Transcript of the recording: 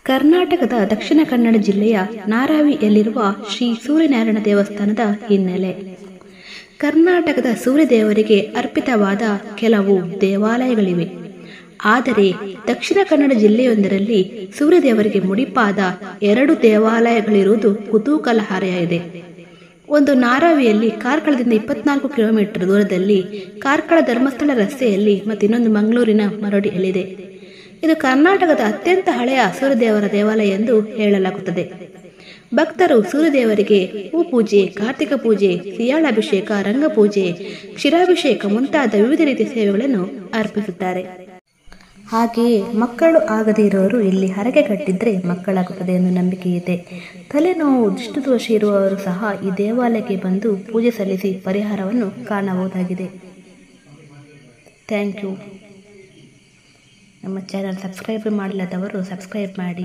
ಕರ್ನಾಟಕದ ದಕ್ಷಿಣ ಕನ್ನಡ ಜಿಲ್ಲೆಯ ನಾರಾವಿಯಲ್ಲಿರುವ ಶ್ರೀ ಸೂರ್ಯನಾರಾಯಣ ದೇವಸ್ಥಾನದ ಹಿನ್ನೆಲೆ. ಕರ್ನಾಟಕದ ಸೂರ್ಯದೇವರಿಗೆ ಅರ್ಪಿತವಾದ ಕೆಲವು ದೇವಾಲಯಗಳಿವೆ. ಆದರೆ ದಕ್ಷಿಣ ಕನ್ನಡ ಜಿಲ್ಲೆಯೊಂದರಲ್ಲಿ ಸೂರ್ಯದೇವರಿಗೆ ಮುಡಿಪಾದ 2 ದೇವಾಲಯಗಳಿರುವುದು ಕುತೂಹಲಕಾರಿಯಾಗಿದೆ. ಒಂದು ನಾರಾವಿಯಲ್ಲಿ ಕಾರ್ಕಳದಿಂದ 24 ಕಿಲೋಮೀಟರ್ ದೂರದಲ್ಲಿ ಕಾರ್ಕಳ ಧರ್ಮಸ್ಥಳ ರಸ್ತೆಯಲ್ಲಿ ಮತ್ತು ಇನ್ನೊಂದು ಮಂಗಳೂರಿನ ಮರಡಿಯಲ್ಲಿದೆ. ಇದು ಕರ್ನಾಟಕದ ಅತ್ಯಂತ ಹಳೆಯ ಸೂರ್ಯದೇವರ ದೇವಾಲಯ ಎಂದು ಹೇಳಲಾಗುತ್ತದೆ. ಭಕ್ತರು ಸೂರ್ಯದೇವರಿಗೆ ಹೂಪೂಜೆ, ಕಾರ್ತಿಕ ಪೂಜೆ, ಸಿಯಾಳಾಭಿಷೇಕ, ರಂಗಪೂಜೆ, ಕ್ಷೀರಾಭಿಷೇಕ ಮುಂತಾದ ವಿವಿಧ ರೀತಿಯ ಸೇವೆಗಳನ್ನು ಅರ್ಪಿಸುತ್ತಾರೆ. ಹಾಗೆಯೇ ಮಕ್ಕಳು ಆಗದೇ ಇರುವವರು ಇಲ್ಲಿ ಹರಕೆ ಕಟ್ಟಿದ್ರೆ ಮಕ್ಕಳಾಗುತ್ತದೆ ಎಂದು ನಂಬಿಕೆ ಇದೆ. ತಲೆನೋವು, ದೃಷ್ಟಿದೋಷ ಇರುವವರು ಸಹ ಈ ದೇವಾಲಯಕ್ಕೆ ಬಂದು ಪೂಜೆ ಸಲ್ಲಿಸಿ ಪರಿಹಾರವನ್ನು ಕಾಣಬಹುದಾಗಿದೆ. Thank you. ನಮ್ಮ ಚಾನಲ್ ಸಬ್ಸ್ಕ್ರೈಬ್ ಮಾಡಿಲ್ಲದವರು ಸಬ್ಸ್ಕ್ರೈಬ್ ಮಾಡಿ.